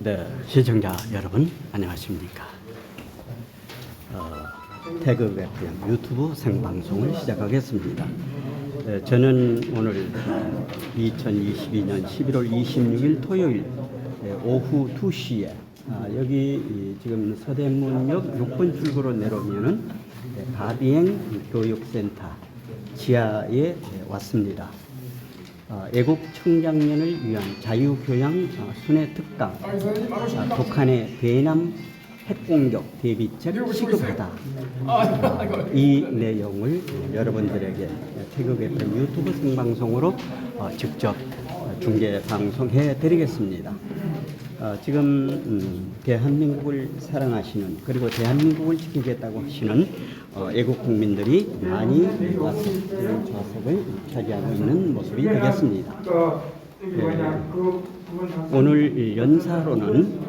네, 시청자 여러분 안녕하십니까? 태극 FM 유튜브 생방송을 시작하겠습니다. 저는 오늘 2022년 11월 26일 토요일 오후 2시에 여기 지금 서대문역 6번 출구로 내려오면은 가비행 교육센터 지하에 왔습니다. 애국 청장년을 위한 자유교양 순회 특강, 북한의 대남 핵공격 대비책 시급하다. 이 내용을 여러분들에게 태극 FM 유튜브 생방송으로 직접 중계 방송해 드리겠습니다. 지금 대한민국을 사랑하시는, 그리고 대한민국을 지키겠다고 하시는 애국 국민들이 많이 와서 이런 좌석을 차지하고 있는 모습이 되겠습니다. 오늘 연사로는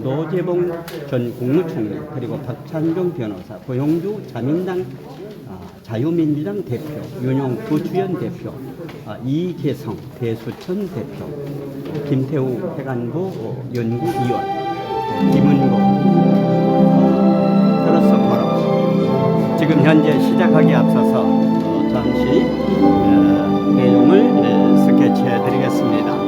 노재봉 전 국무총리, 그리고 박찬종 변호사, 고용주 자민당 자유민주당 대표, 윤용 부주연 대표, 이계성 대수천 대표, 김태우 해관부 연구위원, 김은고 플러스 포럼. 지금 현재 시작하기 앞서서 잠시 내용을 스케치해 드리겠습니다.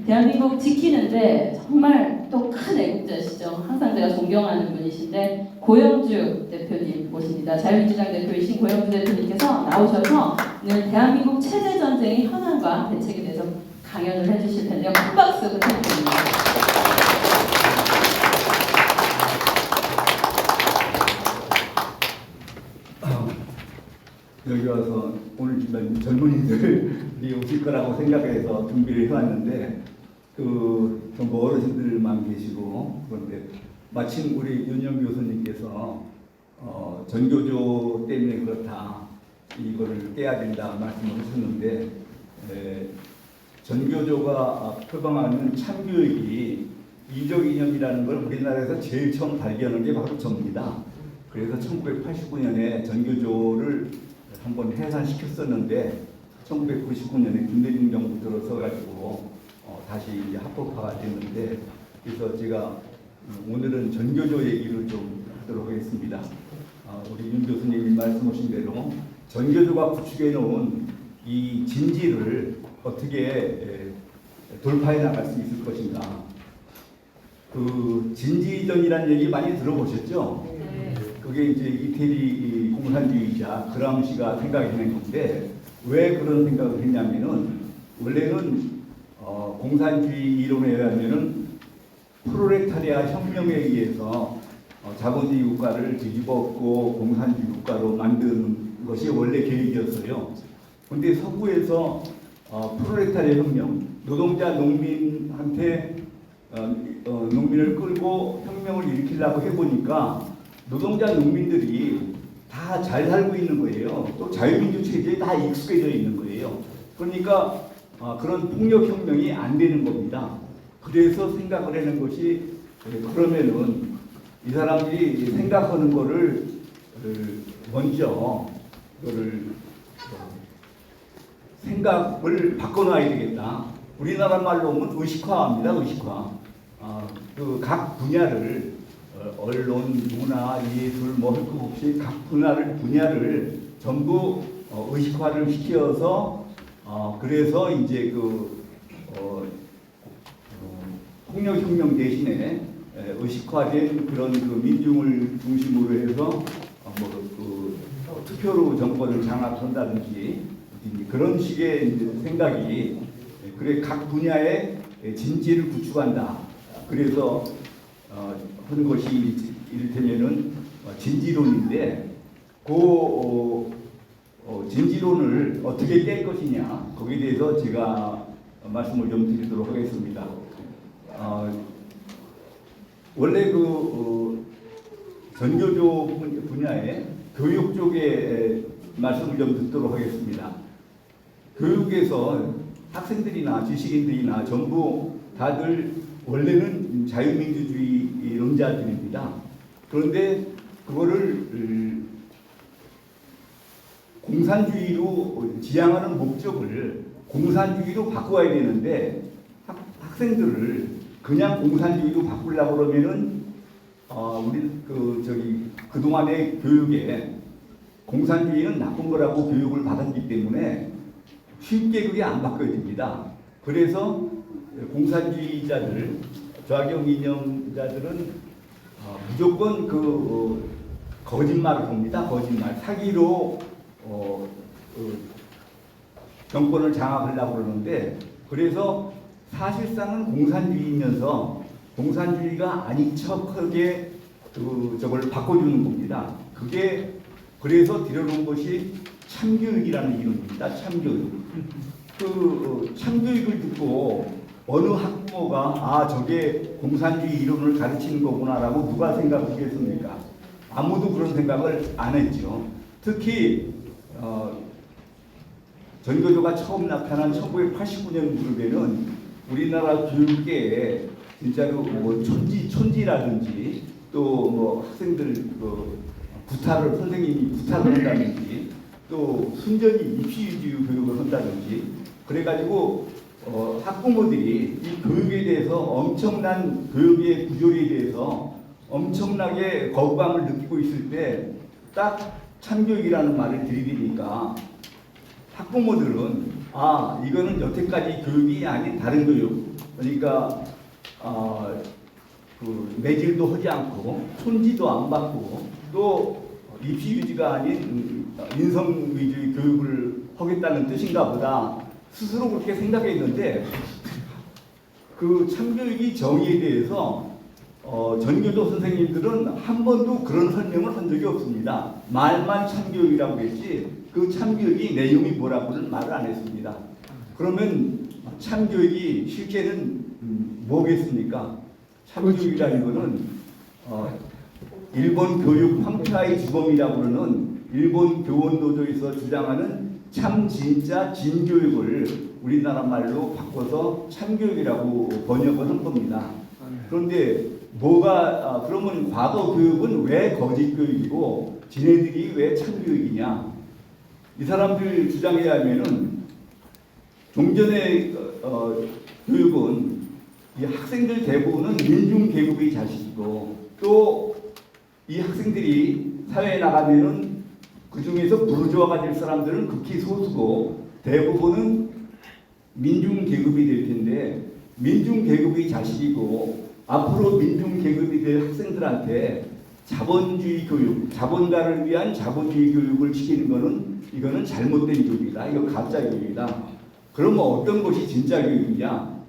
대한민국 지키는데 정말 또 큰 애국자시죠. 항상 제가 존경하는 분이신데 고영주 대표님 모십니다. 자유민주당 대표이신 고영주 대표님께서 나오셔서 오늘 대한민국 체제 전쟁의 현황과 대책에 대해서 강연을 해주실 텐데요. 큰 박수 부탁드립니다. 여기 와서 오늘 젊은이들이 오실 거라고 생각해서 준비를 해왔는데 전부 어르신들만 계시고, 그런데 마침 우리 윤영 교수님께서 전교조 때문에 그렇다, 이거를 깨야 된다 말씀을 하셨는데, 전교조가 표방하는 참교육이 이적 이념이라는 걸 우리나라에서 제일 처음 발견한 게 바로 저입니다. 그래서 1989년에 전교조를 한번 해산시켰었는데 1999년에 김대중 정부 들어서 가지고 다시 이제 합법화가 됐는데, 그래서 제가 오늘은 전교조 얘기를 좀 하도록 하겠습니다. 우리 윤 교수님이 말씀하신 대로 전교조가 구축해 놓은 이 진지를 어떻게 돌파해 나갈 수 있을 것인가. 그 진지전이라는 얘기 많이 들어보셨죠? 그게 이제 이태리 공산주의자 그람시가 생각해낸 건데, 왜 그런 생각을 했냐면은 원래는 공산주의 이론에 의하면은 프롤레타리아 혁명에 의해서 자본주의 국가를 뒤집어엎고 공산주의 국가로 만드는 것이 원래 계획이었어요. 그런데 서구에서 프롤레타리아 혁명, 노동자 농민한테 농민을 끌고 혁명을 일으키려고 해보니까 노동자 농민들이 다 잘 살고 있는 거예요. 또 자유민주 체제에 다 익숙해져 있는 거예요. 그러니까 그런 폭력혁명이 안 되는 겁니다. 그래서 생각을 하는 것이, 그러면은 이 사람들이 생각하는 거를 먼저 그거를 생각을 바꿔놔야 되겠다. 우리나라 말로 하면 의식화입니다. 의식화. 그 각 분야를 언론, 문화, 예술, 뭐 할 것 없이 각 분야를 전부 의식화를 시켜서 그래서 이제 폭력혁명 대신에 의식화된 그런 민중을 중심으로 해서 투표로 정권을 장악한다든지 그런 식의 이제 생각이, 그래 각 분야의 진지를 구축한다. 그래서 한 것이 이를테면은 진지론인데, 그 진지론을 어떻게 깰 것이냐, 거기에 대해서 제가 말씀을 좀 드리도록 하겠습니다. 원래 전교조 분야의 교육 쪽에 말씀을 좀 듣도록 하겠습니다. 교육에서 학생들이나 지식인들이나 전부 다들 원래는 자유민주주의 론자들입니다. 그런데 그거를 공산주의로 지향하는 목적을 공산주의로 바꿔야 되는데 학생들을 그냥 공산주의로 바꾸려고 그러면은 우리 그동안의 교육에 공산주의는 나쁜 거라고 교육을 받았기 때문에 쉽게 그게 안 바뀌어집니다. 그래서 공산주의자들, 좌경 이념자들은 무조건 거짓말을 합니다. 거짓말, 사기로 정권을 장악하려고 그러는데, 그래서 사실상은 공산주의이면서 공산주의가 아닌 척하게 저걸 바꿔주는 겁니다. 그게 그래서 들여놓은 것이 참교육이라는 이론입니다. 참교육. 참교육을 듣고 어느 학부모가 저게 공산주의 이론을 가르치는 거구나라고 누가 생각하겠습니까? 아무도 그런 생각을 안 했죠. 특히 전교조가 처음 나타난 1989년 무렵에는 우리나라 교육계에 진짜로 뭐 촌지라든지 또 뭐 학생들 선생님이 구타를 한다든지 또 순전히 입시위주 교육을 한다든지 그래가지고 학부모들이 이 교육에 대해서 엄청난 교육의 구조에 대해서 엄청나게 거부감을 느끼고 있을 때 딱 참교육이라는 말을 들이대니까 학부모들은 이거는 여태까지 교육이 아닌 다른 교육, 그러니까 매질도 하지 않고 촌지도 안 받고 또 입시 위주가 아닌 인성 위주의 교육을 하겠다는 뜻인가 보다 스스로 그렇게 생각했는데 그 참교육의 정의에 대해서 전교조 선생님들은 한 번도 그런 설명을 한 적이 없습니다. 말만 참교육이라고 했지 그 참교육이 내용이 뭐라고는 말을 안 했습니다. 그러면 참교육이 실제는 뭐겠습니까? 참교육이라는 것은 일본 교육 황폐화의 주범이라고 그러는 일본 교원노조에서 주장하는 참 진짜 진교육을 우리나라 말로 바꿔서 참교육이라고 번역을 한 겁니다. 그런데 그러면 과거 교육은 왜 거짓 교육이고 지네들이 왜 참교육이냐? 이 사람들 주장에 의하면은 종전의 교육은 이 학생들 대부분은 민중계급의 자식이고 또 이 학생들이 사회에 나가면은 그 중에서 부르주아가 될 사람들은 극히 소수고 대부분은 민중계급이 될 텐데 민중계급의 자식이고 앞으로 민중계급이 될 학생들한테 자본주의 교육, 자본가를 위한 자본주의 교육을 시키는 것은 이거는 잘못된 교육이다. 이거 가짜 교육이다. 그러면 어떤 것이 진짜 교육이냐?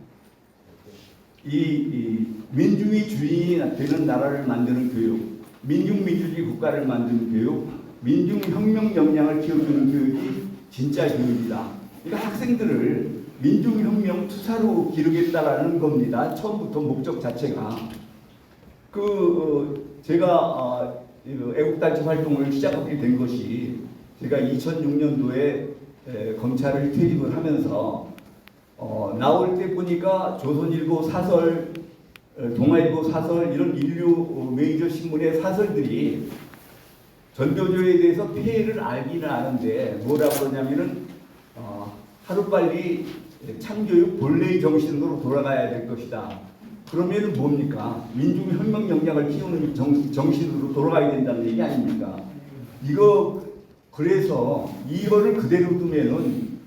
이 민중이 주인이 되는 나라를 만드는 교육, 민중민주주의 국가를 만드는 교육, 민중혁명 역량을 키워주는 교육이 진짜 교육이다. 그러니까 학생들을 민중혁명 투사로 기르겠다라는 겁니다. 처음부터 목적 자체가. 제가 애국단체 활동을 시작하게 된 것이 제가 2006년도에 검찰을 퇴직을 하면서 나올 때 보니까 조선일보 사설, 동아일보 사설 이런 인류 메이저 신문의 사설들이 전교조에 대해서 폐해를 알기는 아는데 뭐라고 그러냐면은 하루빨리 참교육 본래의 정신으로 돌아가야 될 것이다. 그러면은 뭡니까? 민중혁명 역량을 키우는 정신으로 돌아가야 된다는 얘기 아닙니까? 그래서 이거를 그대로 두면은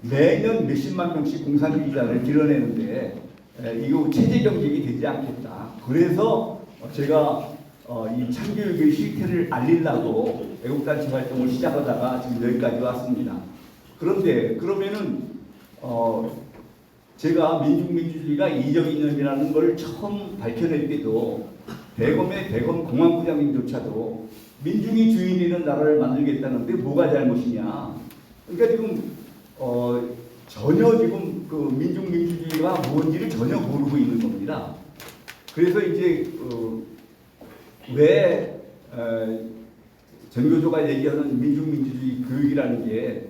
매년 몇십만 명씩 공산주의자를 길러내는데 이거 체제 경쟁이 되지 않겠다. 그래서 제가 이 참교육의 실태를 알리려고 애국단체 활동을 시작하다가 지금 여기까지 왔습니다. 그런데 그러면은 제가 민중민주주의가 이적 이념이라는 걸 처음 밝혀낼 때도 대검 공안부장님조차도 민중이 주인이는 나라를 만들겠다는데 뭐가 잘못이냐? 그러니까 지금 전혀 지금 그 민중민주주의가 뭔지를 전혀 모르고 있는 겁니다. 그래서 이제 왜 전교조가 얘기하는 민중민주주의 교육이라는 게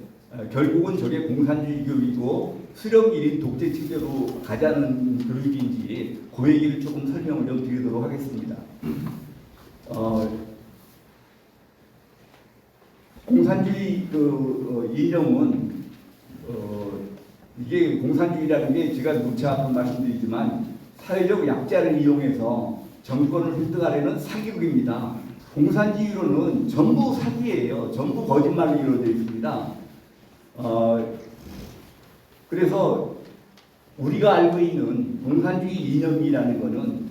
결국은 저게 공산주의 교육이고 수령 1인 독재 체제로 가자는 교육인지 그 얘기를 조금 설명을 좀 드리도록 하겠습니다. 공산주의 이념은 이게 공산주의라는 게 제가 누차 한번 말씀드리지만 사회적 약자를 이용해서 정권을 획득하려는 사기극입니다. 공산주의로는 전부 사기예요. 전부 거짓말로 이루어져 있습니다. 그래서 우리가 알고 있는 공산주의 이념이라는 것은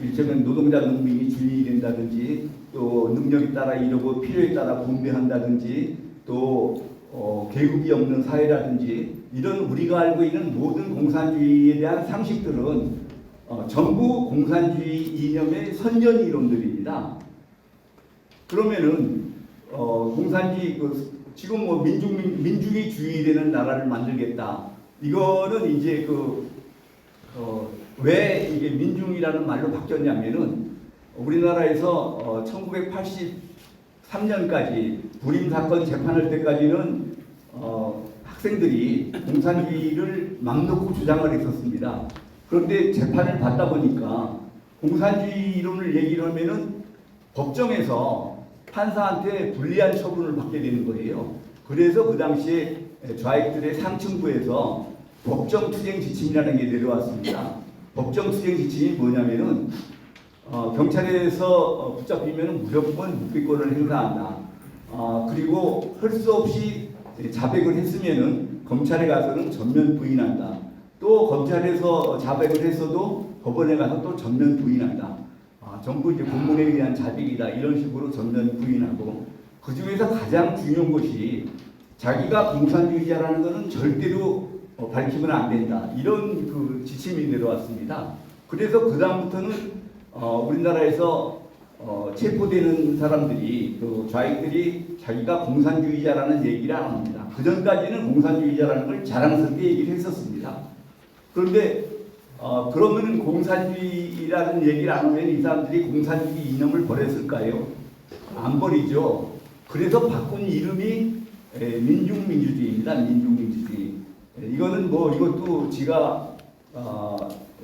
일종의 노동자 농민이 주인이 된다든지 또 능력에 따라 이루고 필요에 따라 분배한다든지 또 계급이 없는 사회라든지 이런 우리가 알고 있는 모든 공산주의에 대한 상식들은 전부 공산주의 이념의 선전 이론들입니다. 그러면은 공산주의 지금 뭐 민주주의 되는 나라를 만들겠다. 이거는 이제 왜 이게 민중이라는 말로 바뀌었냐면은 우리나라에서 1983년까지 불임 사건 재판할 때까지는 학생들이 공산주의를 맘 놓고 주장을 했었습니다. 그런데 재판을 받다 보니까 공산주의 이론을 얘기를 하면은 법정에서 판사한테 불리한 처분을 받게 되는 거예요. 그래서 그 당시에 좌익들의 상층부에서 법정투쟁 지침이라는 게 내려왔습니다. 법정투쟁 지침이 뭐냐면은 경찰에서 붙잡히면 무조건 묵비권을 행사한다. 그리고 할 수 없이 자백을 했으면은 검찰에 가서는 전면 부인한다. 또 검찰에서 자백을 했어도 법원에 가서 또 전면 부인한다. 전부 이제 공무원에 의한 자백이다. 이런 식으로 전면 부인하고 그 중에서 가장 중요한 것이 자기가 공산주의자라는 것은 절대로 밝히면 안 된다. 이런 그 지침이 내려왔습니다. 그래서 그 다음부터는 우리나라에서 체포되는 사람들이 좌익들이 자기가 공산주의자라는 얘기를 안 합니다. 그 전까지는 공산주의자라는 걸 자랑스럽게 얘기를 했었습니다. 그런데 그러면 공산주의라는 얘기를 안 하면 이 사람들이 공산주의 이념을 버렸을까요? 안 버리죠. 그래서 바꾼 이름이 민중민주주의입니다. 민중민주주의. 이거는 뭐 이것도 지가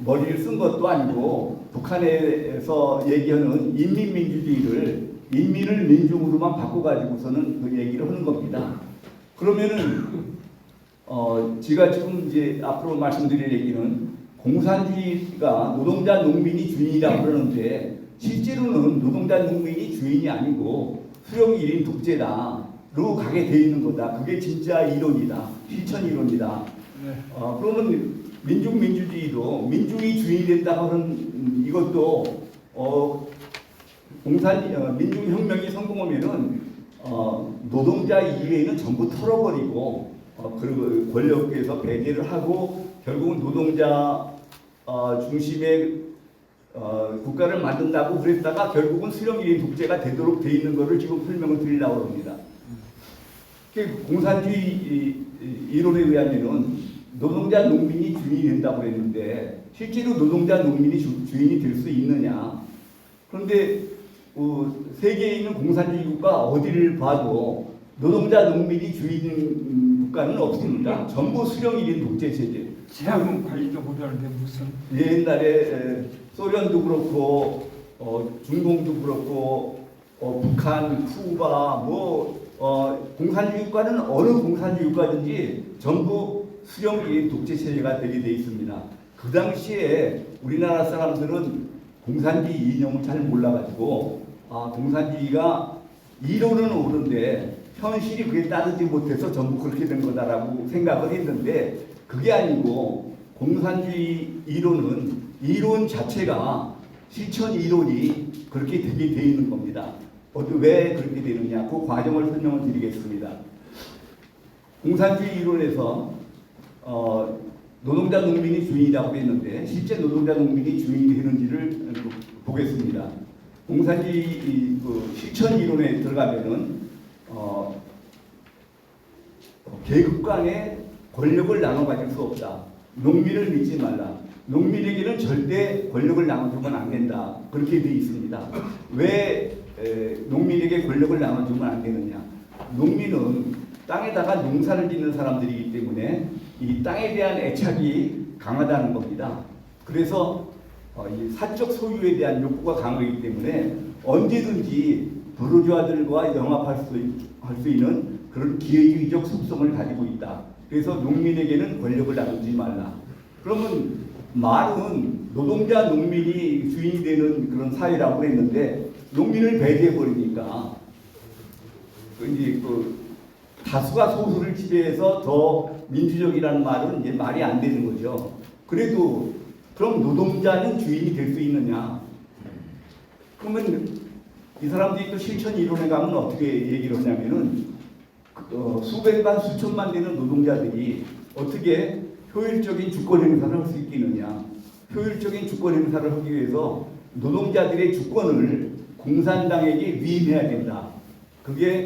머리를 쓴 것도 아니고 북한에서 얘기하는 인민민주주의를 인민을 민중으로만 바꿔가지고서는 그 얘기를 하는 겁니다. 그러면은 제가 지금 이제 앞으로 말씀드릴 얘기는 공산주의가 노동자 농민이 주인이라고 그러는데 실제로는 노동자 농민이 주인이 아니고 수령 1인 독재다로 가게 돼 있는 거다. 그게 진짜 이론이다. 실천 이론이다. 그러면 민중민주주의도 민중이 주인이 된다고 하는 이것도 민중혁명이 성공하면은 노동자 이외에는 전부 털어버리고 그리고 권력에서 배제를 하고 결국은 노동자 중심의 국가를 만든다고 그랬다가 결국은 수령 1인 독재가 되도록 돼 있는 것을 지금 설명을 드리려고 합니다. 공산주의 이론에 의하면은 노동자 농민이 주인이 된다고 했는데 실제로 노동자 농민이 주인이 될 수 있느냐? 그런데 세계에 있는 공산주의 국가 어디를 봐도 노동자 농민이 주인인 국가는 없습니다. 전부 수령 1인 독재 체제. 제한은 관리도 못하는데 무슨 옛날에 소련도 그렇고 중공도 그렇고 북한, 쿠바 공산주의 국가는 어느 공산주의 국가든지 전부 수령 1인 독재 체제가 되게 돼 있습니다. 그 당시에 우리나라 사람들은 공산주의 이념을 잘 몰라가지고 공산주의가 이론은 옳은데 현실이 그에 따르지 못해서 전부 그렇게 된 거다라고 생각을 했는데 그게 아니고 공산주의 이론은 이론 자체가 실천 이론이 그렇게 되게 돼 있는 겁니다. 왜 그렇게 되느냐 그 과정을 설명을 드리겠습니다. 공산주의 이론에서 노동자 농민이 주인이라고 했는데 실제 노동자 농민이 주인이 되는지를 보겠습니다. 공산주의 실천 이론에 들어가면은 계급 간의 권력을 나눠 가질 수 없다. 농민을 믿지 말라. 농민에게는 절대 권력을 나눠주면 안 된다. 그렇게 되어 있습니다. 왜 농민에게 권력을 나눠주면 안 되느냐? 농민은 땅에다가 농사를 짓는 사람들이기 때문에 이 땅에 대한 애착이 강하다는 겁니다. 그래서 이 사적 소유에 대한 욕구가 강하기 때문에 언제든지 부르주아들과 영합할 수 있는 그런 기회주의적 속성을 가지고 있다. 그래서 농민에게는 권력을 나누지 말라. 그러면 말은 노동자 농민이 주인이 되는 그런 사회라고 했는데 농민을 배제해 버리니까 이제 다수가 소수를 지배해서 더 민주적이라는 말은 이제 말이 안 되는 거죠. 그래도 그럼 노동자는 주인이 될 수 있느냐? 그러면 이 사람들이 또 실천 이론에 가면 어떻게 얘기를 하냐면은 수백만 수천만 되는 노동자들이 어떻게 효율적인 주권 행사를 할 수 있겠느냐? 효율적인 주권 행사를 하기 위해서 노동자들의 주권을 공산당에게 위임해야 된다. 그게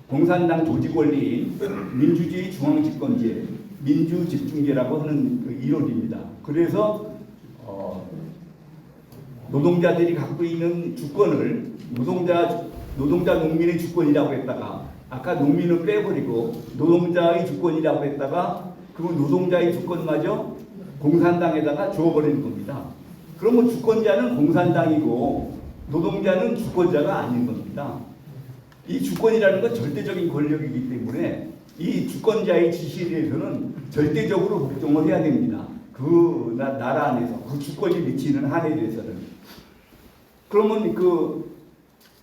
공산당 조직 원리인 민주주의 중앙집권제, 민주집중제라고 하는 그 이론입니다. 그래서 노동자들이 갖고 있는 주권을 노동자 농민의 주권이라고 했다가 아까 농민을 빼버리고 노동자의 주권이라고 했다가 그 노동자의 주권마저 공산당에다가 주어버리는 겁니다. 그러면 주권자는 공산당이고 노동자는 주권자가 아닌 겁니다. 이 주권이라는 건 절대적인 권력이기 때문에 이 주권자의 지시에 대해서는 절대적으로 복종을 해야 됩니다. 그 나라 안에서 그 주권이 미치는 한에 대해서는. 그러면 그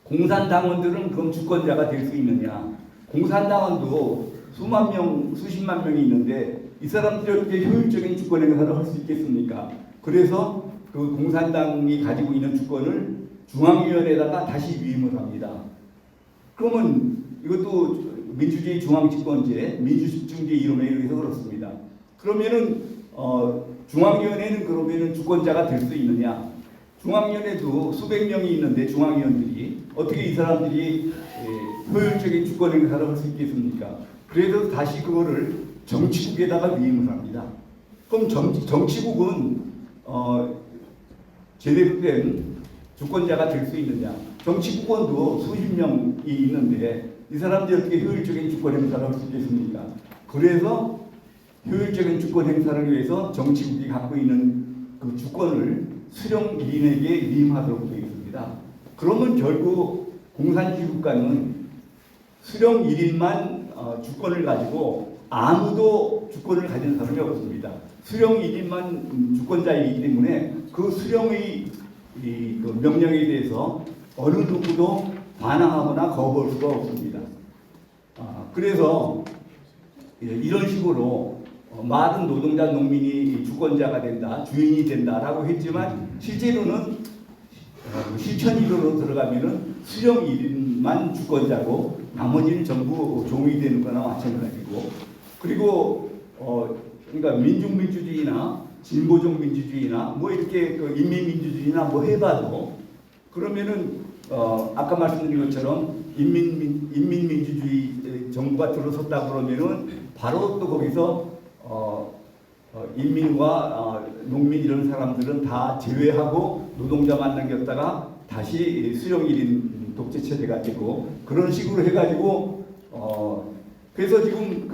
공산당원들은 그럼 주권자가 될 수 있느냐? 공산당원도 수만 명, 수십만 명이 있는데 이 사람들이 어떻게 효율적인 주권 행사를 할 수 있겠습니까? 그래서 그 공산당이 가지고 있는 주권을 중앙위원회에다가 다시 위임을 합니다. 그러면 이것도 민주주의 중앙집권제, 민주집중제 이론에 의해서 그렇습니다. 그러면은 중앙위원회는 그러면은 주권자가 될 수 있느냐? 중앙위원회도 수백 명이 있는데 중앙위원들이 어떻게 이 사람들이 효율적인 주권 행사를 할 수 있겠습니까? 그래서 다시 그거를 정치국에다가 위임을 합니다. 그럼 정치국은 제대로 된 주권자가 될 수 있느냐? 정치국원도 수십 명이 있는데 이 사람들이 어떻게 효율적인 주권 행사를 할 수 있겠습니까? 그래서 효율적인 주권 행사를 위해서 정치국이 갖고 있는 그 주권을 수령 1인에게 위임하도록 되어 있습니다. 그러면 결국 공산주의 국가는 수령 1인만 주권을 가지고 아무도 주권을 가진 사람이 없습니다. 수령 1인만 주권자이기 때문에 그 수령의 그 명령에 대해서 어느 누구도 반항하거나 거부할 수가 없습니다. 그래서 이런 식으로 많은 노동자 농민이 주권자가 된다, 주인이 된다라고 했지만 실제로는 실천 이론으로 들어가면은 수령 1인만 주권자고 나머지는 전부 종이 되는 거나 마찬가지고 그리고 그러니까 민중민주주의나 진보적 민주주의나 뭐 이렇게 그 인민민주주의나 뭐 해봐도 그러면은 아까 말씀드린 것처럼 인민민주주의 정부가 들어섰다 그러면은 바로 또 거기서 인민과 농민 이런 사람들은 다 제외하고 노동자만 남겼다가 다시 수령 1인 독재 체제가 되고 그런 식으로 해가지고 그래서 지금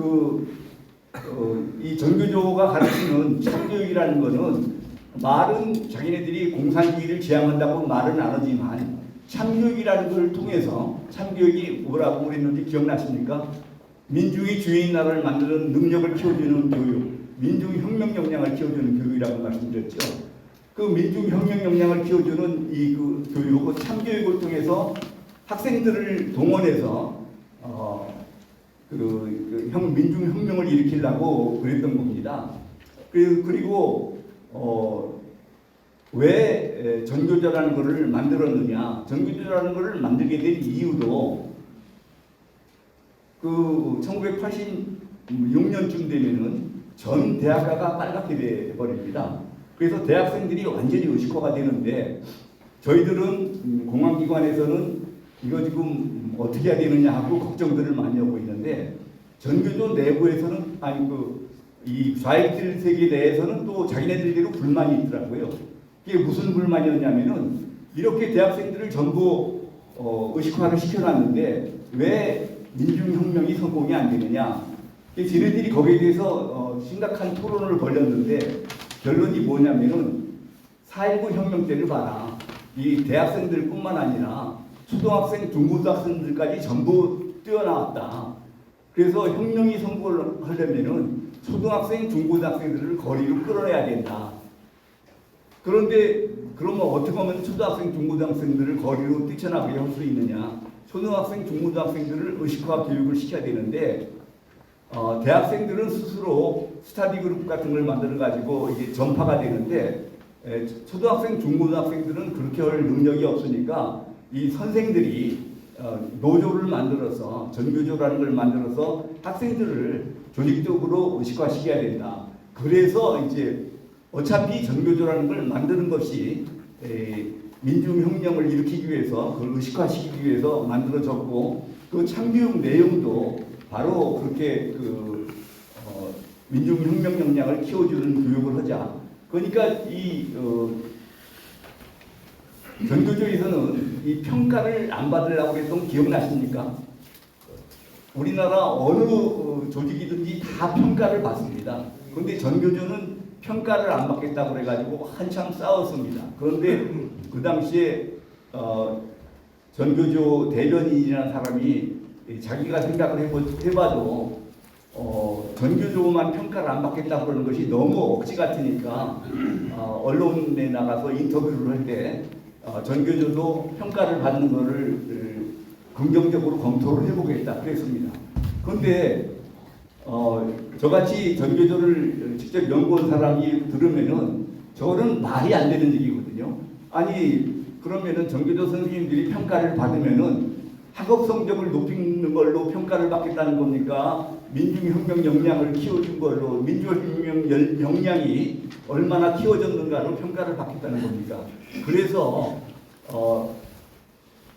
이 전교조가 가르치는 참교육이라는 거는 말은 자기네들이 공산주의를 지향한다고 말은 안 하지만 참교육이라는 걸 통해서 참교육이 뭐라고 그랬는지 기억나십니까? 민중이 주인 나라를 만드는 능력을 키워주는 교육, 민중혁명 역량을 키워주는 교육이라고 말씀드렸죠. 그 민중혁명 역량을 키워주는 그 교육, 참교육을 통해서 학생들을 동원해서 민중혁명을 일으키려고 그랬던 겁니다. 그리고 왜 전교조라는 것을 만들었느냐? 전교조라는 것을 만들게 된 이유도 그 1986년쯤 되면은 전 대학가가 빨갛게 돼 버립니다. 그래서 대학생들이 완전히 의식화가 되는데 저희들은 공안기관에서는 이거 지금 어떻게 해야 되느냐 하고 걱정들을 많이 하고 있는데 전교조 내부에서는 이 좌익들 세계 내에서는 또 자기네들대로 불만이 있더라고요. 이게 무슨 불만이었냐면은 이렇게 대학생들을 전부 의식화를 시켜놨는데 왜 민중혁명이 성공이 안 되느냐. 지네들이 거기에 대해서 심각한 토론을 벌였는데 결론이 뭐냐면은 4.19 혁명 때를 봐라. 이 대학생들뿐만 아니라 초등학생, 중고등학생들까지 전부 뛰어나왔다. 그래서 혁명이 성공하려면은 초등학생, 중고등학생들을 거리로 끌어내야 된다. 그런데 그러면 어떻게 하면 초등학생, 중고등학생들을 거리로 뛰쳐나가게 할 수 있느냐? 초등학생, 중고등학생들을 의식화 교육을 시켜야 되는데 대학생들은 스스로 스터디 그룹 같은 걸 만들어 가지고 이게 전파가 되는데 초등학생, 중고등학생들은 그렇게 할 능력이 없으니까 이 선생들이 노조를 만들어서 전교조라는 걸 만들어서 학생들을 조직적으로 의식화시켜야 된다. 그래서 이제 어차피 전교조라는 걸 만드는 것이 민중혁명을 일으키기 위해서 그걸 의식화시키기 위해서 만들어졌고 그 참교육 내용도 바로 그렇게 민중혁명 역량을 키워주는 교육을 하자. 그러니까 이 전교조에서는 이 평가를 안 받으려고 했던 기억나십니까? 우리나라 어느 조직이든지 다 평가를 받습니다. 그런데 전교조는 평가를 안 받겠다고 그래가지고 한참 싸웠습니다. 그런데 그 당시에 전교조 대변인이라는 사람이 자기가 생각을 해봐도 전교조만 평가를 안 받겠다고 그러는 것이 너무 억지 같으니까 언론에 나가서 인터뷰를 할 때 전교조도 평가를 받는 것을 긍정적으로 검토를 해보겠다 그랬습니다. 그런데 저같이 전교조를 직접 연구한 사람이 들으면은 저거는 말이 안 되는 얘기거든요. 아니 그러면은 전교조 선생님들이 평가를 받으면은 학업 성적을 높이는 걸로 평가를 받겠다는 겁니까? 민중혁명 역량을 키워준 걸로 민중혁명 역량이 얼마나 키워졌는가로 평가를 받겠다는 겁니까? 그래서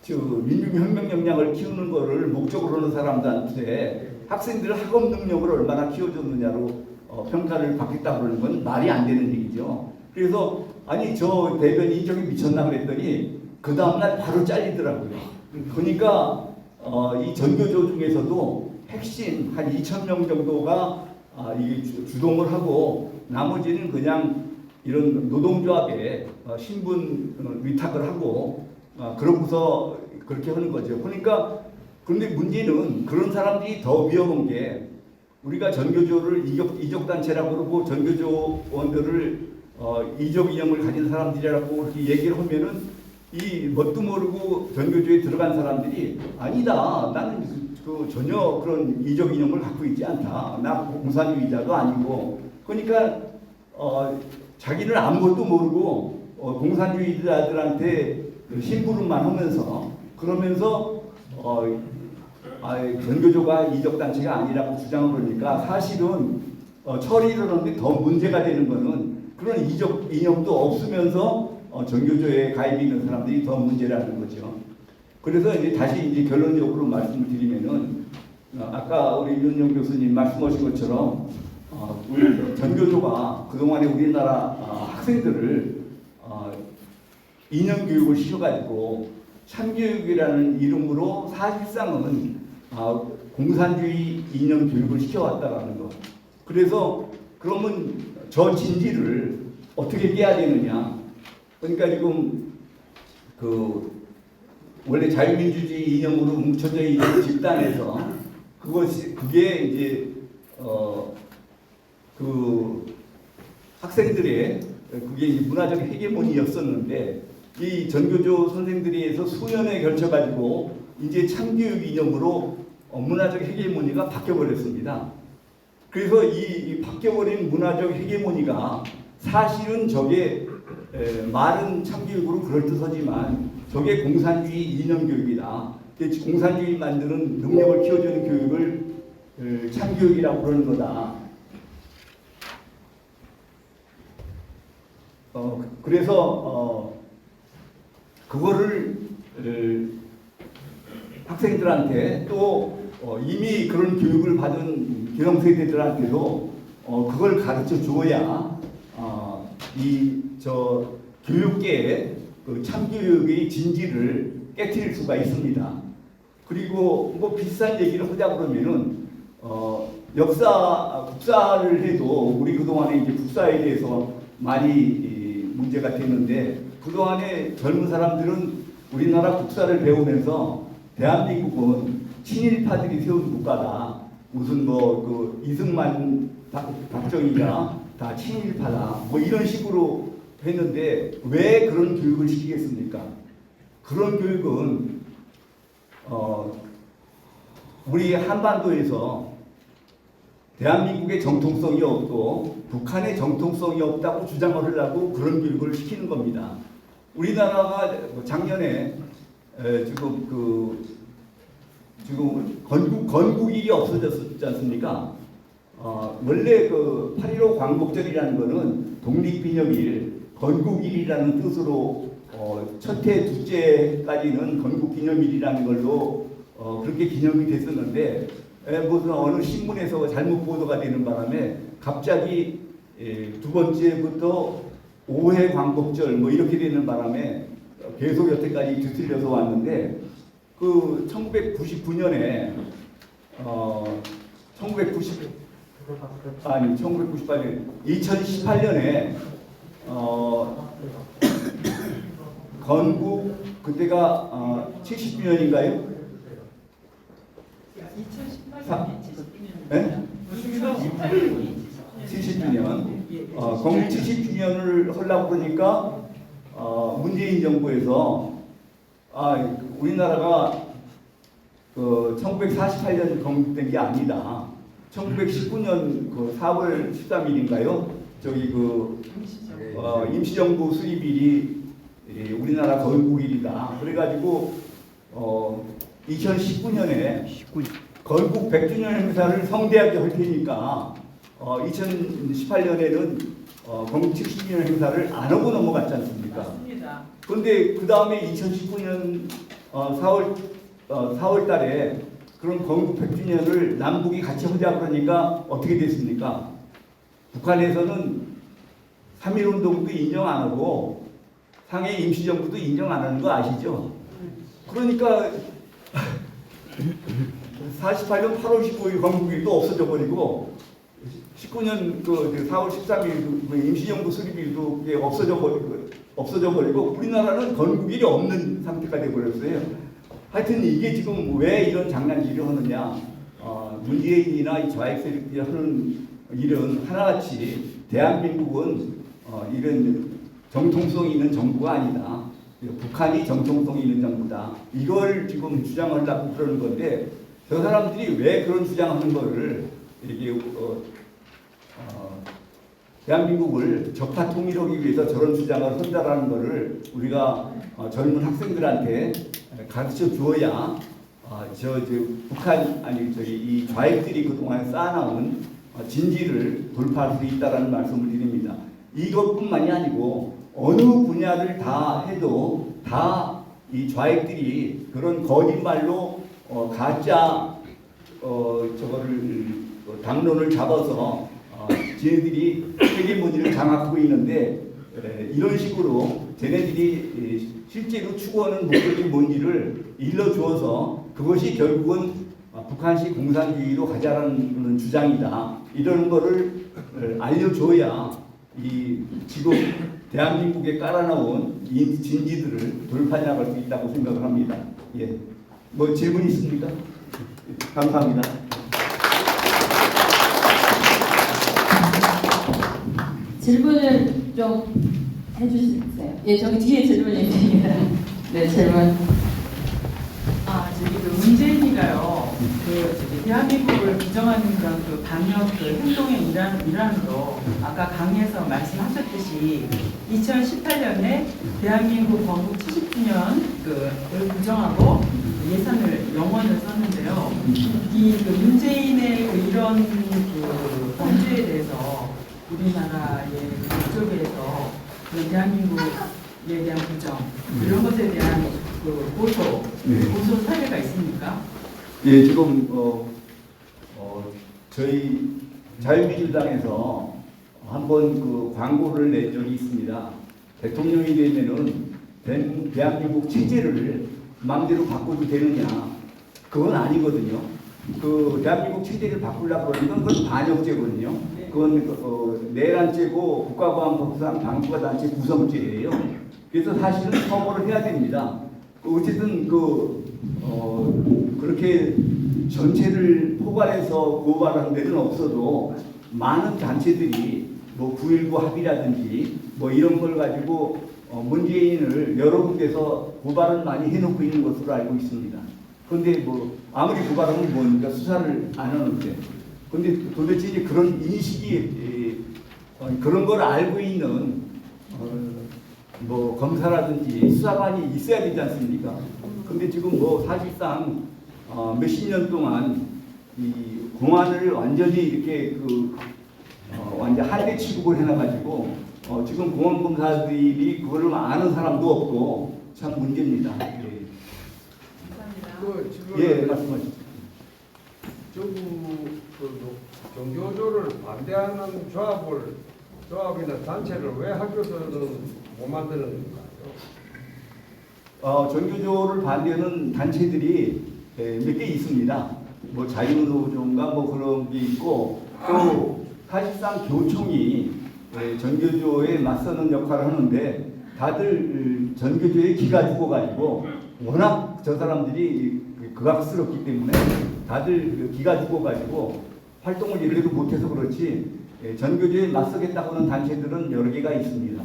민중혁명 역량을 키우는 거를 목적으로 하는 사람들한테 학생들 학업 능력을 얼마나 키워줬느냐로 평가를 받겠다고 그러는 건 말이 안 되는 얘기죠. 그래서 아니 저 대변인 저기 미쳤나 그랬더니 그 다음날 바로 잘리더라고요. 그러니까 이 전교조 중에서도 핵심 한 2,000명 정도가 이게 주동을 하고 나머지는 그냥 이런 노동조합에 신분 위탁을 하고 그러고서 그렇게 하는 거죠. 그러니까 그런데 문제는 그런 사람들이 더 위험한 게 우리가 전교조를 이적단체라고 그러고 전교조원들을 이적 이념을 가진 사람들이라고 이렇게 얘기를 하면은 이 뭣도 모르고 전교조에 들어간 사람들이 아니다. 나는 전혀 그런 이적 이념을 갖고 있지 않다. 나 공산주의자도 아니고. 그러니까 자기는 아무것도 모르고 공산주의자들한테 심부름만 하면서 그러면서 전교조가 이적단체가 아니라고 주장을 하니까 사실은 처리를 하는데 더 문제가 되는 거는 그런 이적 이념도 없으면서 전교조에 가입해 있는 사람들이 더 문제라는 거죠. 그래서 이제 다시 이제 결론적으로 말씀을 드리면은 아까 우리 윤영 교수님 말씀하신 것처럼 우리 전교조가 그동안에 우리나라 학생들을 이념 교육을 시켜가지고 참교육이라는 이름으로 사실상은 공산주의 이념 교육을 시켜왔다라는 것. 그래서 그러면 저 진지를 어떻게 깨야 되느냐? 그러니까 지금 원래 자유민주주의 이념으로 뭉쳐져 있는 집단에서 그게 이제 학생들의 그게 이제 문화적 헤게모니였었는데 이 전교조 선생들에서 수년에 걸쳐가지고 이제 참교육 이념으로 문화적 헤게모니가 바뀌어버렸습니다. 그래서 이 바뀌어버린 문화적 헤게모니가 사실은 저게 말은 참교육으로 그럴듯하지만 저게 공산주의 이념 교육이다. 공산주의 만드는 능력을 키워주는 교육을 참교육이라고 그러는 거다. 그래서 그거를 학생들한테 또 이미 그런 교육을 받은 기성세대들한테도 그걸 가르쳐 줘야 교육계의 그 참교육의 진지를 깨트릴 수가 있습니다. 그리고 뭐 비슷한 얘기를 하자 그러면은 국사를 해도 우리 그동안에 이제 국사에 대해서 많이 문제가 됐는데, 그동안에 젊은 사람들은 우리나라 국사를 배우면서 대한민국은 친일파들이 세운 국가다. 무슨 그 이승만 박정희가 다 친일파다. 뭐 이런 식으로 했는데 왜 그런 교육을 시키겠습니까? 그런 교육은 우리 한반도에서 대한민국의 정통성이 없고 북한의 정통성이 없다고 주장을 하려고 그런 교육을 시키는 겁니다. 우리나라가 작년에 지금 건국일이 없어졌지 않습니까? 원래 그 8.15 광복절이라는 거는 독립기념일, 건국일이라는 뜻으로 첫해, 둘째까지는 건국기념일이라는 걸로 그렇게 기념이 됐었는데, 무슨 어느 신문에서 잘못 보도가 되는 바람에 갑자기 두 번째부터 5회 광복절 뭐 이렇게 되는 바람에 계속 여태까지 뒤틀려서 왔는데, 그 1998년에 2018년에 건국 그때가 70주년인가요? 70주년. 건국 70주년을 하려고 그러니까 문재인 정부에서 우리나라가 그 1948년 건국된 게 아니다. 1919년 그 4월 13일인가요? 저기 그 임시정부 수립일이 우리나라 건국일이다. 그래가지고 2019년에 건국 100주년 행사를 성대하게 할 테니까 2018년에는 건국 70주년 행사를 안 하고 넘어갔지 않습니까? 맞습니다. 그런데 그 다음에 2019년 4월 달에 그런 건국 100주년을 남북이 같이 하자 그러니까 어떻게 됐습니까? 북한에서는 3.1운동도 인정 안 하고 상해 임시정부도 인정 안 하는 거 아시죠? 그러니까 48년 8월 15일 건국일도 없어져 버리고 19년 그 4월 13일 임시정부 수립일도 없어져 버리고 우리나라는 건국일이 없는 상태가 돼 버렸어요. 하여튼 이게 지금 왜 이런 장난질을 하느냐? 문재인이나 이 좌익 세력들이 하는 일은 하나같이 대한민국은 이런 정통성 있는 정부가 아니다. 북한이 정통성 있는 정부다. 이걸 지금 주장하려고 그러는 건데, 저 사람들이 왜 그런 주장하는 거를 이렇게 대한민국을 적화 통일하기 위해서 저런 주장을 한다라는 거를 우리가 젊은 학생들한테 가르쳐 주어야 북한 이 좌익들이 그동안 쌓아나온 진지를 돌파할 수 있다라는 말씀을 드립니다. 이것뿐만이 아니고 어느 분야를 다 해도 다 이 좌익들이 그런 거짓말로 가짜 저거를 당론을 잡아서 쟤네들이 세계문의를 장악하고 있는데, 이런 식으로 쟤네들이 실제로 추구하는 목적이 뭔지를 일러주어서 그것이 결국은 북한식 공산주의로 가자라는 주장이다. 이런 거를 알려줘야 이 지금 대한민국에 깔아놓은 이 진지들을 돌파해나갈 수 있다고 생각을 합니다. 예. 뭐 질문 있습니까? 감사합니다. 질문을 좀 해주세요. 예, 저기 뒤에 질문이 있습니다. 네, 질문. 저기 그 문재인이가요, 대한민국을 부정하는 그런 그 방역 그 행동의 일환으로 아까 강의에서 말씀하셨듯이 2018년에 대한민국 건국 70주년 그를 부정하고 예산을 영원을 썼는데요. 이 그 문재인의 그 이런 그 범죄에 대해서 우리나라의 그쪽에서 그 대한민국에 대한 부정 이런 것에 대한 그 고소 사례가 있습니까? 예, 지금 저희 자유민주당에서 한번 그 광고를 낸 적이 있습니다. 대통령이 되면은 대한민국 체제를 마음대로 바꿔도 되느냐? 그건 아니거든요. 그 대한민국 체제를 바꾸려고 그러는 건 그건 반역죄거든요. 그건 내란죄고 국가보안법상 방주가 단체 구성죄예요. 그래서 사실은 처벌을 해야 됩니다. 어쨌든 그렇게 전체를 포괄해서 고발하는 데는 없어도 많은 단체들이 뭐 9.19 합의라든지 뭐 이런 걸 가지고 문재인을 여러 군데서 고발을 많이 해놓고 있는 것으로 알고 있습니다. 그런데 뭐 아무리 고발하면 뭐니까 수사를 안 하는데, 근데 도대체 이제 그런 인식이 그런 걸 알고 있는 뭐 검사라든지 수사관이 있어야 되지 않습니까? 근데 지금 뭐 사실상 몇십 년 동안 이 공안을 완전히 이렇게 완전 한대 취급을 해놔가지고 지금 공안 검사들이 그거를 아는 사람도 없고 참 문제입니다. 예. 그 지금 예, 말씀하시죠. 정부 정교조를 반대하는 조합이나 단체를 왜 학교에서는 못 만드는 건가요? 전교조를 반대하는 단체들이 몇 개 있습니다. 뭐 자유노조인가 뭐 그런 게 있고, 또 사실상 교총이 전교조에 맞서는 역할을 하는데 다들 전교조에 기가 죽어가지고 워낙 저 사람들이 극악스럽기 때문에 다들 기가 죽어가지고 활동을 제대로 못해서 그렇지 전교조에 맞서겠다고 하는 단체들은 여러 개가 있습니다.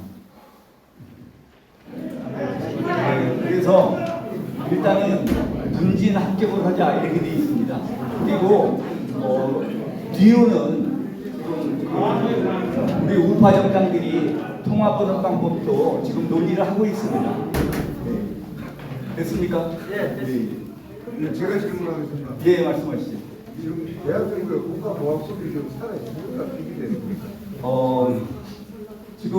그래서 일단은 문진 합격을 하자 이렇게 되어 있습니다. 그리고 뒤로는 우리 우파 정당들이 통합하는 방법도 지금 논의를 하고 있습니다. 됐습니까? 예. 제가 질문하겠습니다. 예, 말씀하시죠. 지금 대한민국의 국가보안법이 좀 살아있습니까? 폐기됐습니까? 지금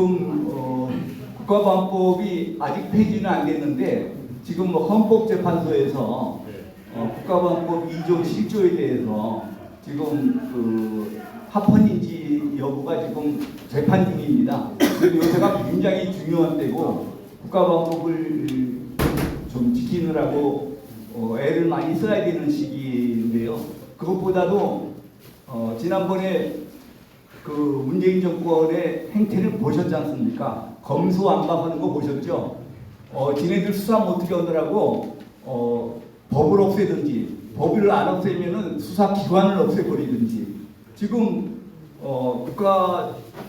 국가보안법이 아직 폐지는 안 됐는데 지금 뭐 헌법재판소에서 국가보안법 2조 7조에 대해서 지금 합헌인지 여부가 지금 재판 중입니다. 그래서 요새가 굉장히 중요한 때고 국가보안법을 좀 지키느라고 애를 많이 써야 되는 시기인데요. 그것보다도 지난번에 그 문재인 정권의 행태를 보셨지 않습니까? 검수완박하는 거 보셨죠? 지네들 수사 못하게 하느라고 법을 없애든지 법을 안 없애면은 수사기관을 없애버리든지 지금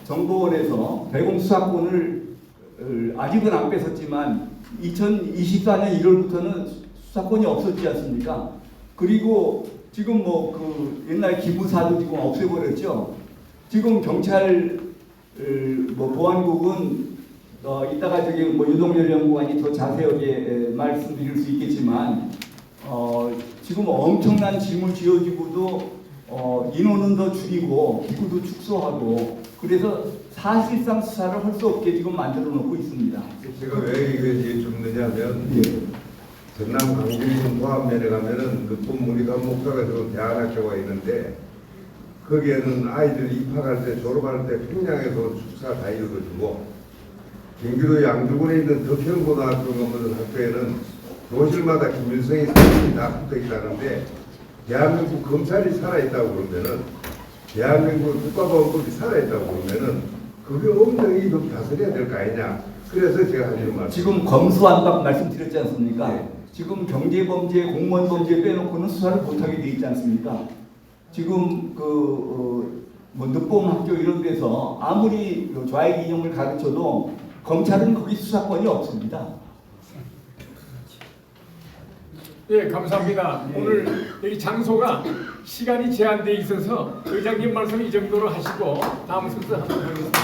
국가정보원에서 대공수사권을 아직은 안 뺏었지만 2024년 1월부터는 수사권이 없어지지 않습니까? 그리고 지금 뭐 옛날 기무사도 지금 없애버렸죠. 지금 경찰 보안국은 이따가 저기 뭐 유동열 연구관이 더 자세하게 말씀드릴 수 있겠지만 지금 엄청난 짐을 지어지고도 인원은 더 줄이고 기구도 축소하고 그래서 사실상 수사를 할 수 없게 지금 만들어 놓고 있습니다. 제가 왜 이게 줍느냐면 전남 강주군 포함면에 가면은 그 본무리가 목사가 지금 대안학교가 있는데 거기에는 아이들 입학할 때 졸업할 때 평양에서 축사 다 이루어지고 경기도 양주군에 있는 덕현고등학교 같은 학교에는 교실마다 김일성이 사진이 다 붙어 있다는데 대한민국 검찰이 살아있다고 그러면은 대한민국 국가보안법이 살아있다고 그러면은 그게 엄청나게 좀 다스려야 될 거 아니냐. 그래서 제가 하는 말. 지금 검수완박 말씀드렸지 않습니까? 네. 지금 경제범죄, 공무원범죄 빼놓고는 수사를 못하게 돼 있지 않습니까? 지금 뭐 늑봉학교 이런 데서 아무리 좌익 인형을 가르쳐도 검찰은 거기 수사권이 없습니다. 예, 감사합니다. 오늘 여기 장소가 시간이 제한되어 있어서 의장님 말씀 이 정도로 하시고 다음 순서 한번 보겠습니다.